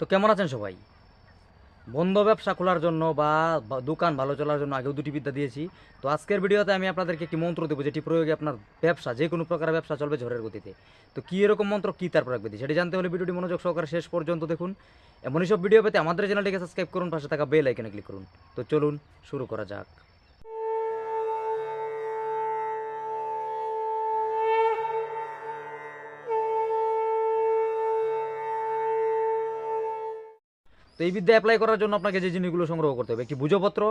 তো কেমন আছেন সবাই? বন্ধ ব্যবসা খোলার জন্য বা দোকান ভালো চলার জন্য আগেও দুটি বিদ্যা দিয়েছি। তো আজকের ভিডিওতে আমি আপনাদেরকে একটি মন্ত্র দেবো, যেটি প্রয়োগে আপনার ব্যবসা, যে কোনো প্রকার ব্যবসা চলবে ঝড়ের গতিতে। তো কী এরকম মন্ত্র, কী তার প্রয়োগ বিধি, সেটি জানতে হলে ভিডিওটি মনোযোগ সহকারে শেষ পর্যন্ত দেখুন। এমনই সব ভিডিও পেতে আমাদের চ্যানেলটিকে সাবস্ক্রাইব করুন, পাশে থাকা বেল আইকনে ক্লিক করুন। তো চলুন শুরু করা যাক। তো এই বিদ্যা অ্যাপ্লাই করার জন্য আপনাকে যে জিনিসগুলো সংগ্রহ করতে হবে: একটি ভূজপত্র,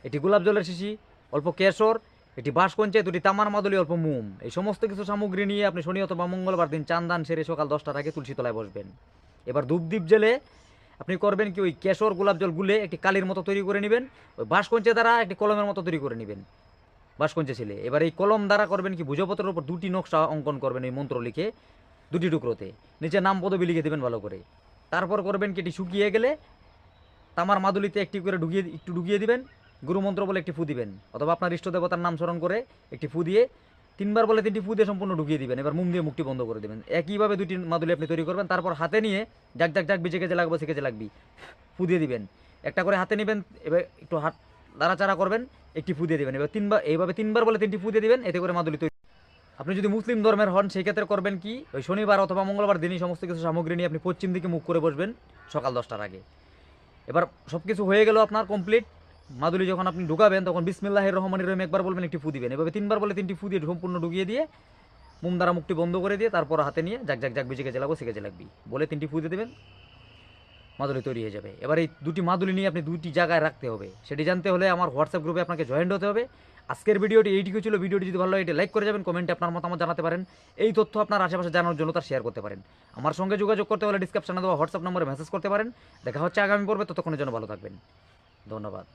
একটি গোলাপ জলের শিশি, অল্প কেশর, একটি বাঁশকঞ্চে, দুটি তামার মাদুলি, অল্প মোম। এই সমস্ত কিছু সামগ্রী নিয়ে আপনি শনি অথবা মঙ্গলবার দিন চান দান সেরে সকাল 10টার আগে তুলসী তলায় বসবেন। এবার ধূপদীপ জেলে আপনি করবেন কি, ওই কেশর গোলাপ জল গুলে একটি কালির মতো তৈরি করে নেবেন। ওই বাঁশকঞ্চে দ্বারা একটি কলমের মতো তৈরি করে নেবেন, বাঁশকঞ্চে ছিলে। এবার এই কলম দ্বারা করবেন কি, ভূজপত্রের উপর দুটি নকশা অঙ্কন করবেন এই মন্ত্র লিখে, দুটি টুকরোতে। নিচে নাম পদবি লিখে দেবেন ভালো করে। তারপর করবেন কি, এটি শুকিয়ে গেলে তামার মাদুলিতে একটু ঢুকিয়ে দিবেন। গুরুমন্ত্র বলে একটি ফু দিবেন, অথবা আপনার ইষ্ট দেবতার নাম স্মরণ করে একটি ফু দিয়ে 3বার বলে 3টি ফু দিয়ে সম্পূর্ণ ঢুকিয়ে দিবেন। এবার মুখ দিয়ে মুখটি বন্ধ করে দেবেন। একইভাবে দুটি মাদুলি আপনি তৈরি করবেন। তারপর হাতে নিয়ে জাক জাক জাক বিজে কেজে লাগবে, সে কেজে লাগবি ফু দিয়ে দিবেন। একটা করে হাতে নেবেন, এবার একটু হাত নাড়াচাড়া করবেন, একটি ফু দিয়ে দিবেন। এবার এইভাবে 3বার বলে 3টি ফু দিয়ে দিবেন। এতে করে মাদুলি তৈরি। আপনি যদি মুসলিম ধর্মের হন, সেই ক্ষেত্রে করবেন কি, ওই শনিবার অথবা মঙ্গলবার দিনই সমস্ত কিছু সামগ্রী নিয়ে আপনি পশ্চিম দিকে মুখ করে বসবেন সকাল 10টার আগে। এবার সব কিছু হয়ে গেল আপনার কমপ্লিট। মাদুলি যখন আপনি ঢুকাবেন, তখন বিসমিল্লাহির রহমানির রহিম একবার বলবেন, একটি ফু দিবেন। এভাবে 3বার বলে 3টি ফু দিয়ে সম্পূর্ণ ঢুকিয়ে দিয়ে মুম দ্বারা মুখটি বন্ধ করে দিয়ে তারপর হাতে নিয়ে জাক জাক জাক বিজে কেজে লাগবো, শিখে লাগবি বলে 3টি ফু দিয়ে দেবেন, মাদুলি তৈরি হয়ে যাবে। এবার এই দুটি মাদুলি নিয়ে আপনি দুটি জায়গায় রাখতে হবে। সেটি জানতে হলে আমার হোয়াটসঅ্যাপ গ্রুপে আপনাকে জয়েন্ট হতে হবে। আজকের ভিডিওটি এইটুকু ছিল। ভিডিওটি যদি ভালো লাগে এটি লাইক করে যাবেন, কমেন্টে আপনার মতামত জানাতে পারেন। এই তথ্য আপনার আশেপাশে জানার জন্য তার শেয়ার করতে পারেন। আমার সঙ্গে যোগাযোগ করতে হলে ডিসক্রিপশনে দেওয়া হোয়াটসঅ্যাপ নম্বরে মেসেজ করতে পারেন। দেখা হচ্ছে আগামী পর্বে, ততক্ষণের জন্য ভালো থাকবেন। ধন্যবাদ।